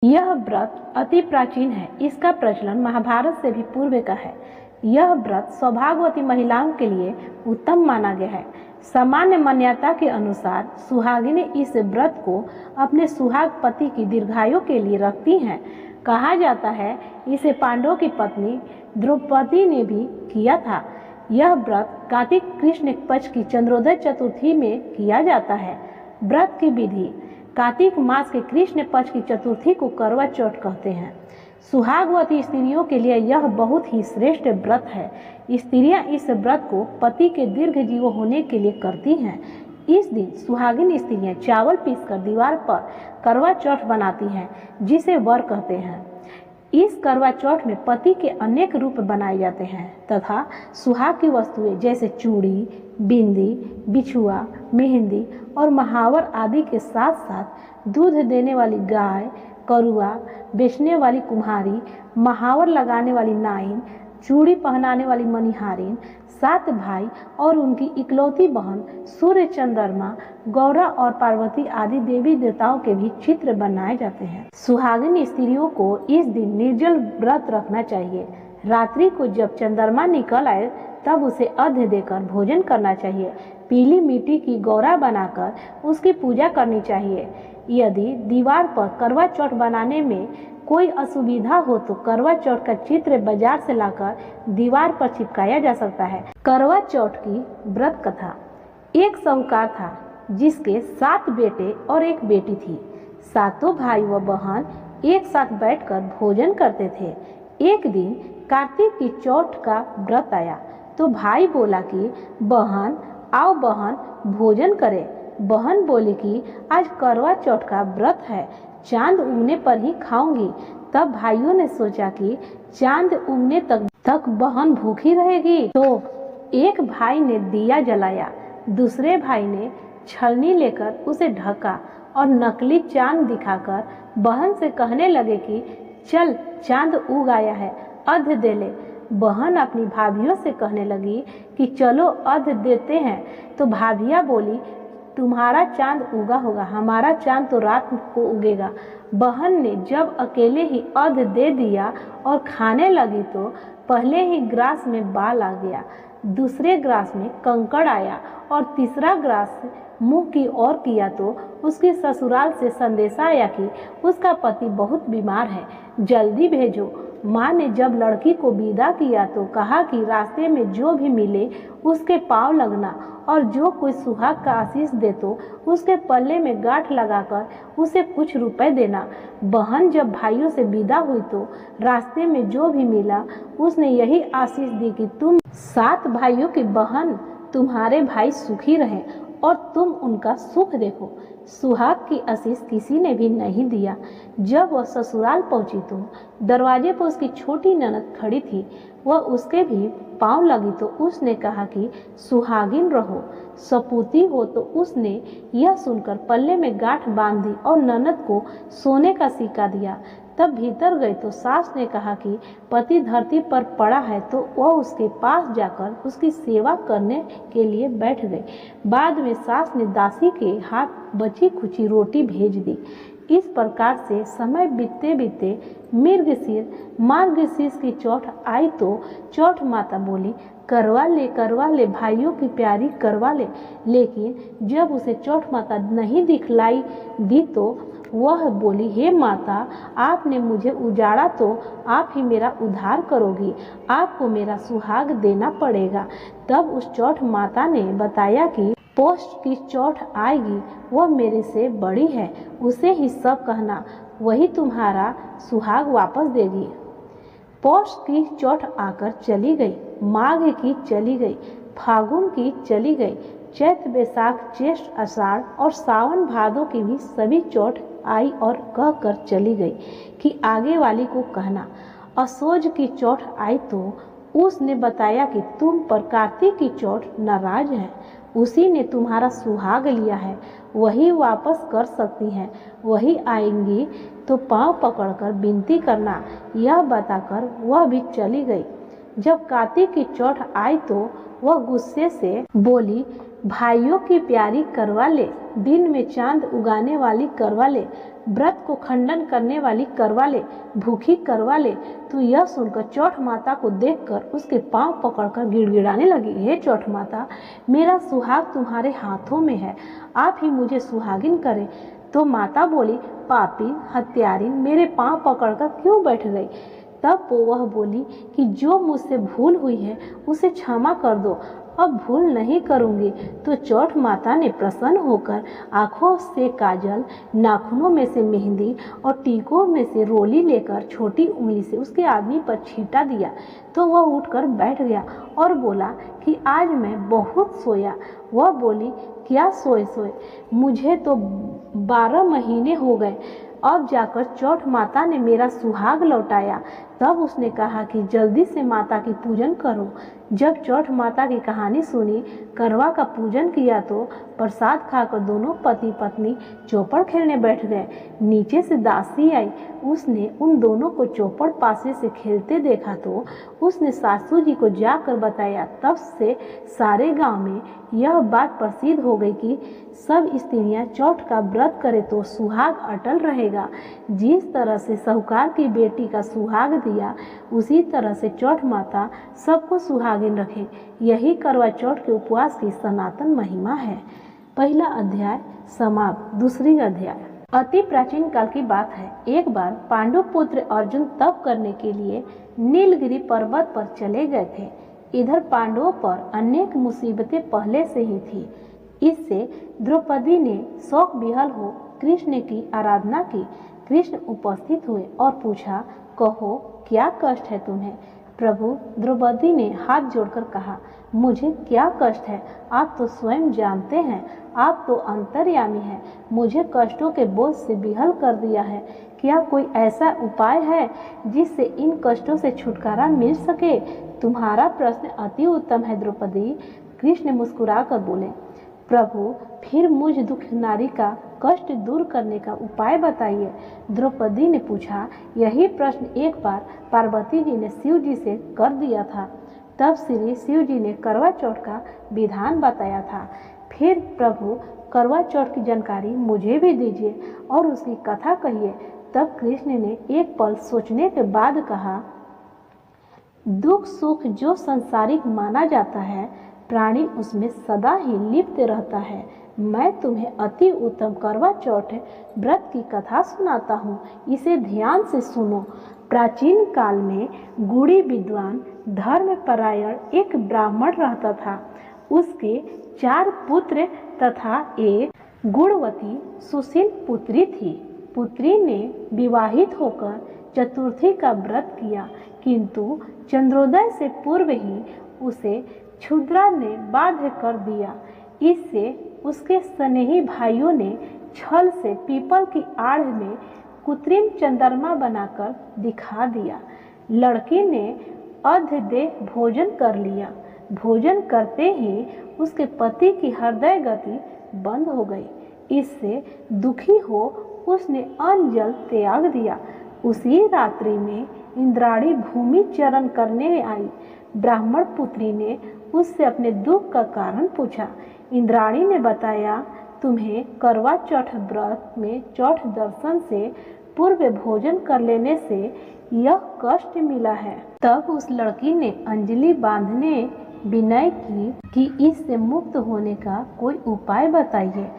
यह व्रत अति प्राचीन है। इसका प्रचलन महाभारत से भी पूर्व का है। यह व्रत सौभाग्यवती महिलाओं के लिए उत्तम माना गया है। सामान्य मान्यता के अनुसार सुहागिनें इस व्रत को अपने सुहाग पति की दीर्घायु के लिए रखती हैं। कहा जाता है इसे पांडवों की पत्नी द्रौपदी ने भी किया था। यह व्रत कार्तिक कृष्ण पक्ष की चंद्रोदय चतुर्थी में किया जाता है। व्रत की विधि: कार्तिक मास के कृष्ण पक्ष की चतुर्थी को करवा चौथ कहते हैं। सुहागवती स्त्रियों के लिए यह बहुत ही श्रेष्ठ व्रत है। स्त्रियां इस व्रत को पति के दीर्घ जीव होने के लिए करती हैं। इस दिन सुहागिन स्त्रियां चावल पीसकर दीवार पर करवा चौथ बनाती हैं, जिसे वर कहते हैं। इस करवा चौथ में पति के अनेक रूप बनाए जाते हैं तथा सुहाग की वस्तुएं जैसे चूड़ी, बिंदी, बिछुआ, मेहंदी और महावर आदि के साथ साथ दूध देने वाली गाय, करुआ बेचने वाली कुम्हारी, महावर लगाने वाली नाइन, चूड़ी पहनाने वाली मनिहारिन, 7 भाई और उनकी इकलौती बहन, सूर्य, चंद्रमा, गौरा और पार्वती आदि देवी देवताओं के भी चित्र बनाए जाते हैं। सुहागिन स्त्रियों को इस दिन निर्जल व्रत रखना चाहिए। रात्रि को जब चंद्रमा निकल आए तब उसे अर्घ्य देकर भोजन करना चाहिए। पीली मिट्टी की गौरा बनाकर उसकी पूजा करनी चाहिए। यदि दीवार पर करवा चौथ बनाने में कोई असुविधा हो तो करवा चौथ का चित्र बाजार से लाकर दीवार पर चिपकाया जा सकता है। करवा चौथ की व्रत कथा: एक साहूकार था जिसके 7 बेटे और एक बेटी थी। सातों भाई व बहन एक साथ बैठकर भोजन करते थे। एक दिन कार्तिक की चौथ का व्रत आया तो भाई बोला कि बहन आओ बहन भोजन करें। बहन बोली कि आज करवा चौथ का व्रत है, चांद उगने पर ही खाऊंगी। तब भाइयों ने सोचा कि चांद उगने तक बहन भूखी रहेगी, तो एक भाई ने दिया जलाया, दूसरे भाई ने छलनी लेकर उसे ढका और नकली चांद दिखाकर बहन से कहने लगे कि चल चांद उग आया है, अर्घ्य दे ले। बहन अपनी भाभियों से कहने लगी कि चलो अर्घ्य देते हैं। तो भाभियाँ बोली तुम्हारा चांद उगा होगा, हमारा चांद तो रात को उगेगा। बहन ने जब अकेले ही अर्घ्य दे दिया और खाने लगी तो पहले ही ग्रास में बाल आ गया, दूसरे ग्रास में कंकड़ आया और तीसरा ग्रास मुंह की ओर किया तो उसके ससुराल से संदेशा आया कि उसका पति बहुत बीमार है, जल्दी भेजो। माँ ने जब लड़की को विदा किया तो कहा कि रास्ते में जो भी मिले उसके पांव लगना और जो कोई सुहाग का आशीष दे तो उसके पल्ले में गांठ लगाकर उसे कुछ रुपए देना। बहन जब भाइयों से विदा हुई तो रास्ते में जो भी मिला उसने यही आशीष दी कि तुम 7 भाइयों की बहन तुम्हारे भाई सुखी रहें और तुम उनका सुख देखो। सुहाग की आशीष किसी ने भी नहीं दिया। जब वह ससुराल पहुंची तो दरवाजे पर उसकी छोटी ननद खड़ी थी। वह उसके भी पांव लगी तो उसने कहा कि सुहागिन रहो, सपूती हो। तो उसने यह सुनकर पल्ले में गांठ बांध दी और ननद को सोने का सिक्का दिया। तब भीतर गए तो सास ने कहा कि पति धरती पर पड़ा है, तो वह उसके पास जाकर उसकी सेवा करने के लिए बैठ गए। बाद में सास ने दासी के हाथ बची खुची रोटी भेज दी। इस प्रकार से समय बीतते बीतते मार्गशीर्ष की चौथ आई तो चौथ माता बोली करवा ले भाइयों की प्यारी करवा ले। लेकिन जब उसे चौथ माता नहीं दिखलाई दी तो वह बोली हे माता, आपने मुझे उजाड़ा तो आप ही मेरा उद्धार करोगी, आपको मेरा सुहाग देना पड़ेगा। तब उस चौथ माता ने बताया कि पोस्ट की चौथ आएगी, वह मेरे से बड़ी है, उसे ही सब कहना, वही तुम्हारा सुहाग वापस देगी। पोस्ट की चौथ आकर चली गई, माघ की चली गई, फागुन की चली गई, चैत्र बैसाख ज्येष्ठ आषाढ़ और सावन भादों की भी सभी चौथ आई और कहकर चली गई कि आगे वाली को कहना। असोज की चौथ आई तो उसने बताया कि तुम पर कार्तिक की चौथ नाराज है, उसी ने तुम्हारा सुहाग लिया है, वही वापस कर सकती हैं, वही आएंगी तो पांव पकड़कर विनती करना। यह बताकर वह भी चली गई। जब कार्तिक की चौथ आई तो वह गुस्से से बोली भाइयों की प्यारी करवा ले, दिन में चांद उगाने वाली करवा ले, व्रत को खंडन करने वाली करवा ले, भूखी करवा ले। तो यह सुनकर चौठ माता को देखकर उसके पांव पकड़कर गिड़गिड़ाने लगी, हे चौठ माता, मेरा सुहाग तुम्हारे हाथों में है, आप ही मुझे सुहागिन करें। तो माता बोली, पापी हत्यारिन, मेरे पांव पकड़कर क्यों बैठ गई? तब वह बोली कि जो मुझसे भूल हुई है उसे क्षमा कर दो, अब भूल नहीं करूंगी। तो चौठ माता ने प्रसन्न होकर आंखों से काजल, नाखूनों में से मेहंदी और टीकों में से रोली लेकर छोटी उंगली से उसके आदमी पर छींटा दिया। तो वह उठकर बैठ गया और बोला कि आज मैं बहुत सोया। वह बोली, क्या सोए? मुझे तो 12 महीने हो गए, अब जाकर चौठ माता ने मेरा सुहाग लौटाया। तब उसने कहा कि जल्दी से माता की पूजन करो। जब चौठ माता की कहानी सुनी, करवा का पूजन किया तो प्रसाद खाकर दोनों पति पत्नी चौपड़ खेलने बैठ गए। नीचे से दासी आई, उसने उन दोनों को चौपड़ पासे से खेलते देखा तो उसने सासू जी को जाकर बताया। तब से सारे गांव में यह बात प्रसिद्ध हो गई कि सब स्त्रियां चौठ का व्रत करे तो सुहाग अटल रहेगा। जिस तरह से साहूकार की बेटी का सुहाग दिया, उसी तरह से चौठ माता सबको सुहागिन रखे। यही करवा चौथ के उपवास की सनातन महिमा है। पहला अध्याय समाप्त। दूसरी अध्याय अति प्राचीन काल की बात है। एक बार पांडु पुत्र अर्जुन तप करने के लिए नीलगिरी पर्वत पर चले गए थे। इधर पांडवों पर अनेक मुसीबतें पहले से ही थी। इससे द्रौपदी ने शौक विहल हो कृष्ण की आराधना की। कृष्ण उपस्थित हुए और पूछा, कहो क्या कष्ट है तुम्हें? प्रभु, द्रौपदी ने हाथ जोड़कर कहा, मुझे क्या कष्ट है? आप तो स्वयं जानते हैं, आप तो अंतर्यामी हैं। मुझे कष्टों के बोझ से विहल कर दिया है। क्या कोई ऐसा उपाय है जिससे इन कष्टों से छुटकारा मिल सके? तुम्हारा प्रश्न अति उत्तम है द्रौपदी। कृष्ण मुस्कुराकर बोले, प्रभु, फिर मुझ दुख नारी का कष्ट दूर करने का उपाय बताइए। द्रौपदी ने पूछा। यही प्रश्न एक बार पार्वती जी ने शिव जी से कर दिया था। तब श्री शिव जी ने करवा चौथ का विधान बताया था। फिर प्रभु, करवा चौथ की जानकारी मुझे भी दीजिए और उसकी कथा कहिए। तब कृष्ण ने एक पल सोचने के बाद कहा, दुख सुख जो संसारिक माना जाता है, प्राणी उसमें सदा ही लिप्त रहता है। मैं तुम्हें अति उत्तम करवा चौथ व्रत की कथा सुनाता हूँ, इसे ध्यान से सुनो। प्राचीन काल में गुणी विद्वान धर्मपरायण एक ब्राह्मण रहता था। उसके 4 पुत्र तथा एक गुणवती सुशील पुत्री थी। पुत्री ने विवाहित होकर चतुर्थी का व्रत किया, किंतु चंद्रोदय से पूर्व ही उसे क्षुद्रा ने बाध्य कर दिया। इससे उसके स्नेही भाइयों ने छल से पीपल की आड़ में कृत्रिम चंद्रमा बनाकर दिखा दिया। लड़की ने अर्धदेह भोजन कर लिया। भोजन करते ही उसके पति की हृदय गति बंद हो गई। इससे दुखी हो उसने अन्न जल त्याग दिया। उसी रात्रि में इंद्राणी भूमि चरण करने आई। ब्राह्मण पुत्री ने उससे अपने दुख का कारण पूछा। इंद्राणी ने बताया, तुम्हें करवा चौथ व्रत में चौथ दर्शन से पूर्व भोजन कर लेने से यह कष्ट मिला है। तब उस लड़की ने अंजलि बांधने विनय की कि इससे मुक्त होने का कोई उपाय बताइए।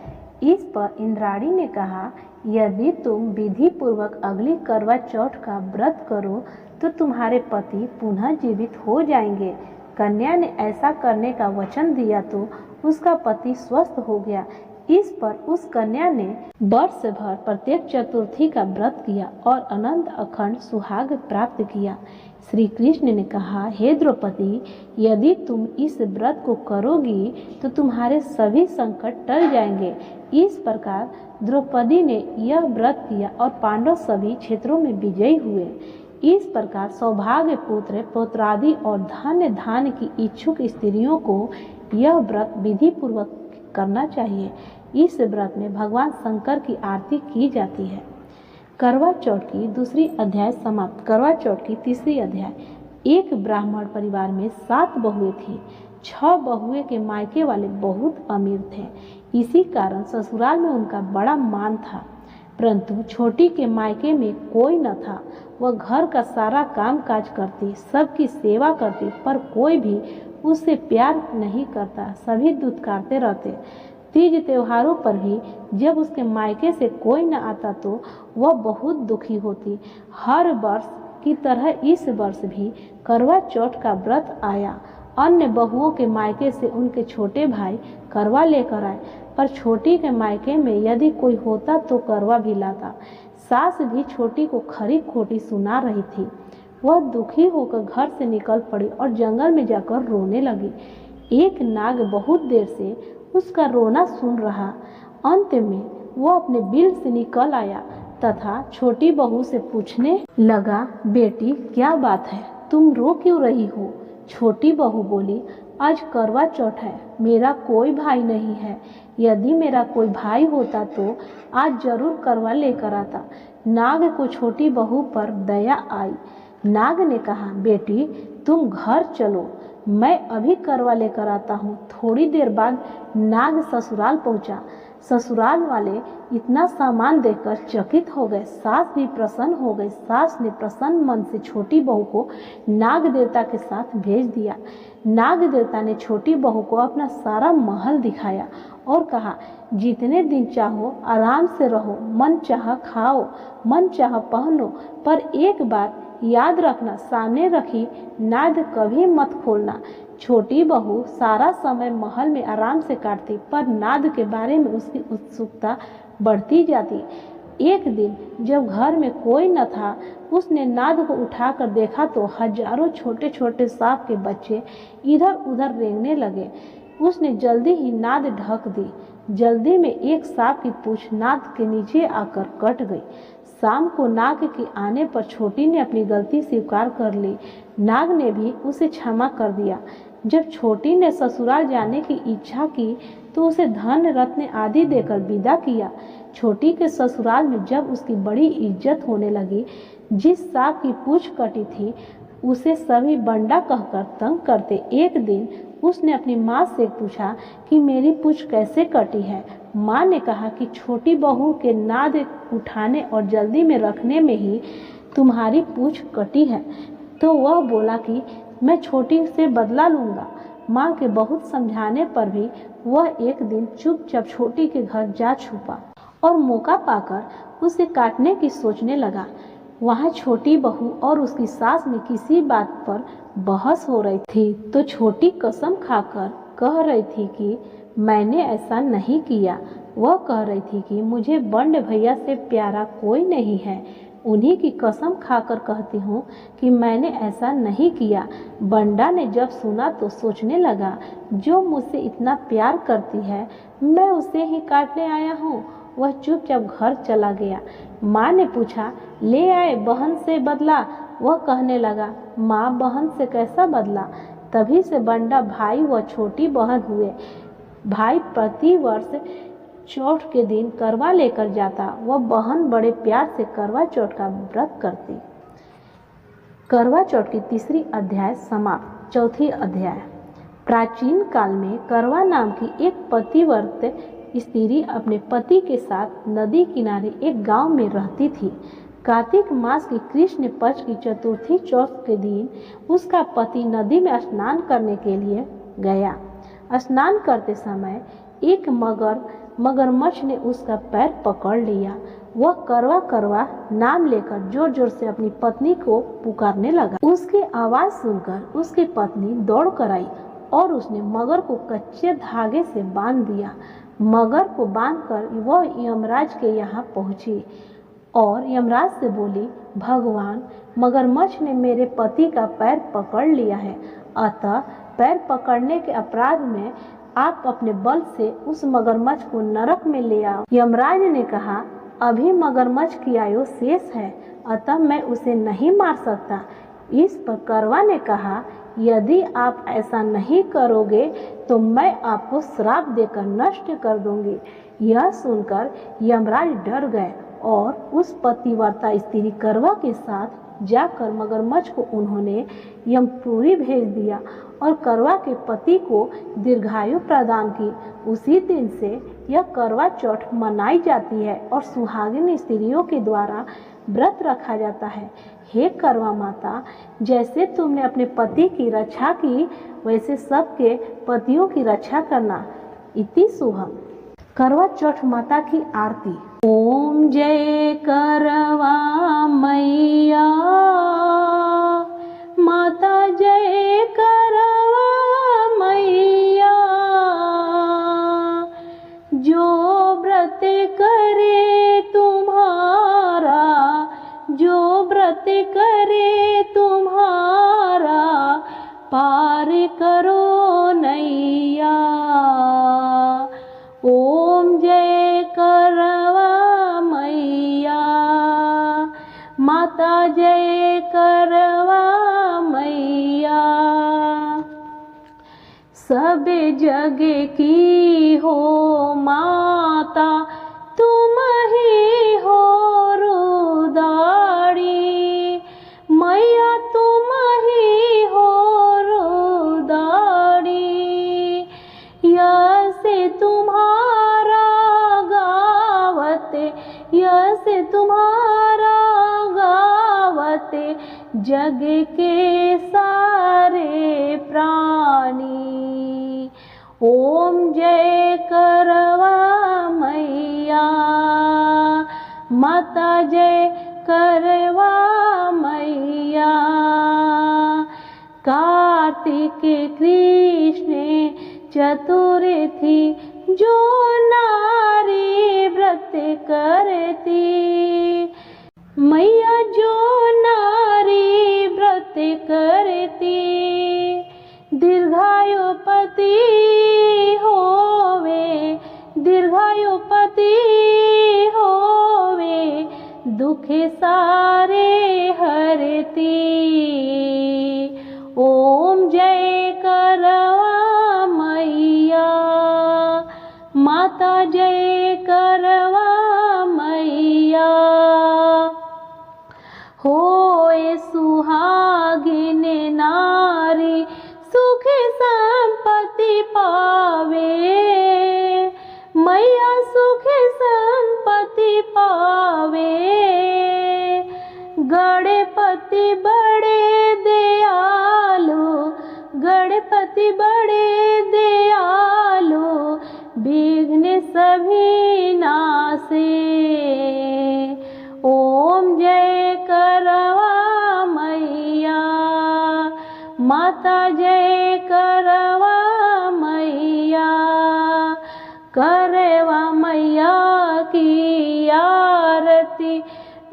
इस पर इंद्राणी ने कहा, यदि तुम विधि पूर्वक अगली करवा चौथ का व्रत करो तो तुम्हारे पति पुनः जीवित हो जाएंगे। कन्या ने ऐसा करने का वचन दिया तो उसका पति स्वस्थ हो गया। इस पर उस कन्या ने वर्ष भर प्रत्येक चतुर्थी का व्रत किया और अनंत अखंड सुहाग प्राप्त किया। श्री कृष्ण ने कहा, हे द्रौपदी, यदि तुम इस व्रत को करोगी तो तुम्हारे सभी संकट टल जाएंगे। इस प्रकार द्रौपदी ने यह व्रत किया और पांडव सभी क्षेत्रों में विजयी हुए। इस प्रकार सौभाग्य पुत्र पौत्रादि और धन्य धान की इच्छुक स्त्रियों को यह व्रत विधि पूर्वक करना चाहिए। इस व्रत में भगवान शंकर की आरती की जाती है। करवा चौथ की दूसरी अध्याय समाप्त। करवा चौथ की तीसरी अध्याय। एक ब्राह्मण परिवार में 7 बहुएं थीं। 6 बहुएं के मायके वाले बहुत अमीर थे, इसी कारण ससुराल में उनका बड़ा मान था। परंतु छोटी के मायके में कोई न था। वह घर का सारा काम काज करती, सबकी सेवा करती, पर कोई भी उससे प्यार नहीं करता। सभी दुत्कारते रहते। तीज त्योहारों पर भी जब उसके मायके से कोई न आता तो वह बहुत दुखी होती। हर वर्ष की तरह इस वर्ष भी करवा चौथ का व्रत आया। अन्य बहुओं के मायके से उनके छोटे भाई करवा लेकर आए, पर छोटी के मायके में यदि कोई होता तो करवा भी लाता। सास भी छोटी को खरी खोटी सुना रही थी। वह दुखी होकर घर से निकल पड़ी और जंगल में जाकर रोने लगी। एक नाग बहुत देर से उसका रोना सुन रहा। अंत में वह अपने बिल से निकल आया तथा छोटी बहू से पूछने लगा, बेटी क्या बात है, तुम रो क्यों रही हो? छोटी बहू बोली, आज करवा चौथ है, मेरा कोई भाई नहीं है। यदि मेरा कोई भाई होता तो आज जरूर करवा लेकर आता। नाग को छोटी बहू पर दया आई। नाग ने कहा, बेटी तुम घर चलो, मैं अभी करवा लेकर आता हूँ। थोड़ी देर बाद नाग ससुराल पहुँचा। ससुराल वाले इतना सामान देखकर चकित हो गए। सास भी प्रसन्न हो गई। सास ने प्रसन्न मन से छोटी बहू को नाग देवता के साथ भेज दिया। नाग देवता ने छोटी बहू को अपना सारा महल दिखाया और कहा, जितने दिन चाहो आराम से रहो, मन चाह खाओ, मन चाह पहनो, पर एक बात याद रखना, सामने रखी नाद कभी मत खोलना। छोटी बहू सारा समय महल में आराम से काटती, पर नाद के बारे में उसकी उत्सुकता बढ़ती जाती। एक दिन जब घर में कोई न था, उसने नाद को उठाकर देखा तो हजारों छोटे छोटे सांप के बच्चे इधर उधर रेंगने लगे। उसने जल्दी ही नाद ढक दी। जल्दी में एक सांप की पूंछ नाद के नीचे आकर कट गई। शाम को नाग के आने पर छोटी ने अपनी गलती स्वीकार कर ली। नाग ने भी उसे क्षमा कर दिया। जब छोटी ने ससुराल जाने की इच्छा की तो उसे धन रत्न आदि देकर विदा किया। छोटी के ससुराल में जब उसकी बड़ी इज्जत होने लगी, जिस सांप की पूंछ कटी थी उसे सभी बंडा कहकर तंग करते। एक दिन उसने अपनी माँ से पूछा कि मेरी पूंछ कैसे कटी है। माँ ने कहा कि छोटी बहू के नाद उठाने और जल्दी में रखने में ही तुम्हारी पूंछ कटी है। तो वह बोला कि मैं छोटी से बदला लूँगा। माँ के बहुत समझाने पर भी वह एक दिन चुपचाप छोटी के घर जा छुपा और मौका पाकर उसे काटने की सोचने लगा। वहाँ छोटी बहू और उसकी सास में किसी बात पर बहस हो रही थी तो छोटी कसम खाकर कह रही थी कि मैंने ऐसा नहीं किया। वह कह रही थी कि मुझे बंड भैया से प्यारा कोई नहीं है, उन्हीं की कसम खाकर कहती हूँ कि मैंने ऐसा नहीं किया। बंडा ने जब सुना तो सोचने लगा, जो मुझसे इतना प्यार करती है मैं उसे ही काटने आया हूँ। वह चुपचाप घर चला गया। माँ ने पूछा, ले आए बहन से बदला? वह कहने लगा, माँ बहन से कैसा बदला? तभी से बंडा भाई व छोटी बहन हुए। भाई प्रति वर्ष चौथ के दिन करवा लेकर जाता, वह बहन बड़े प्यार से करवा चौथ का व्रत करती। करवा चौथ की तीसरी अध्याय समाप्त। चौथी अध्याय। प्राचीन काल में करवा नाम की एक पतिव्रत स्त्री अपने पति के साथ नदी किनारे एक गांव में रहती थी। कार्तिक मास की कृष्ण पक्ष की चतुर्थी चौथ के दिन उसका पति नदी में स्नान करने के लिए गया। स्नान करते समय एक मगरमच्छ ने उसका पैर पकड़ लिया। वह करवा करवा नाम लेकर जोर जोर से अपनी पत्नी को पुकारने लगा। उसकी आवाज सुनकर उसकी पत्नी दौड़ कर आई और उसने मगर को कच्चे धागे से बांध दिया। मगर को बांधकर वह यमराज के यहाँ पहुंची और यमराज से बोली, भगवान, मगरमच्छ ने मेरे पति का पैर पकड़ लिया है, अतः पैर पकड़ने के अपराध में आप अपने बल से उस मगरमच्छ को नरक में ले आओ। यमराज ने कहा, अभी मगरमच्छ की आयु शेष है, अतः मैं उसे नहीं मार सकता। इस पर करवा ने कहा, यदि आप ऐसा नहीं करोगे तो मैं आपको श्राप देकर नष्ट कर दूंगी। यह सुनकर यमराज डर गए और उस पतिव्रता स्त्री करवा के साथ जाकर मगरमच्छ को उन्होंने यमपुरी भेज दिया और करवा के पति को दीर्घायु प्रदान की। उसी दिन से यह करवा चौथ मनाई जाती है और सुहागिन स्त्रियों के द्वारा व्रत रखा जाता है। हे करवा माता, जैसे तुमने अपने पति की रक्षा की वैसे सबके पतियों की रक्षा करना। इति शुभम। करवा चौथ माता की आरती। ओम जय करवा मैया, माता जय करवा मैया। जो व्रत करे तुम्हारा, जो व्रत करे तुम्हारा, पार करो नैया। ओम जय करवा मैया, माता जय करवा मैया। सब जग की हो माता, तुम ही हो रुदारी। मैया तुम ही हो रुदारी। यश तुम्हारा गावते, यश तुम्हारा गावते, जग के सारे प्राणी। ओम जय करवा मैया, माता जय करवा मैया। कार्तिक कृष्ण चतुर्थी, जो नारी व्रत करती। मैया जो नारी व्रत करती, दीर्घायुपति होवे, दीर्घायुपति होवे, दुख सारे हरती। ओम जय करवा मैया, माता जय करवा मैया। होए सुहागिन नारी, सुख संपत्ति पावे। मैया सुख संपत्ति पावे। गणपति बड़े दयालु, गणपति बड़े दयालु, विघ्न सभी नासे। ओम जय करवा मैया, माता जय करवा मैया। करवा मैया की आरती,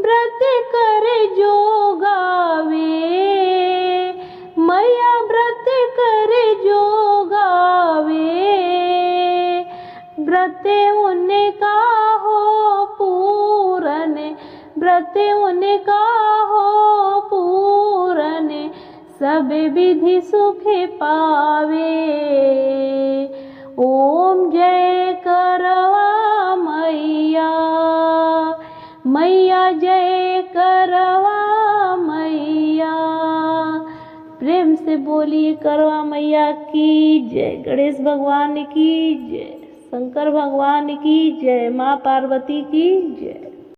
व्रत करे जो गावे। मैया व्रत करे जो गावे, व्रत उनका हो पूरन, व्रत उनका हो पूरन, सब विधि सुख पावे। ओम जय करवा मैया, मैया जय करवा मैया। प्रेम से बोलिए करवा मैया की जय। गणेश भगवान की जय, शंकर भगवान की जय, माँ पार्वती की जय।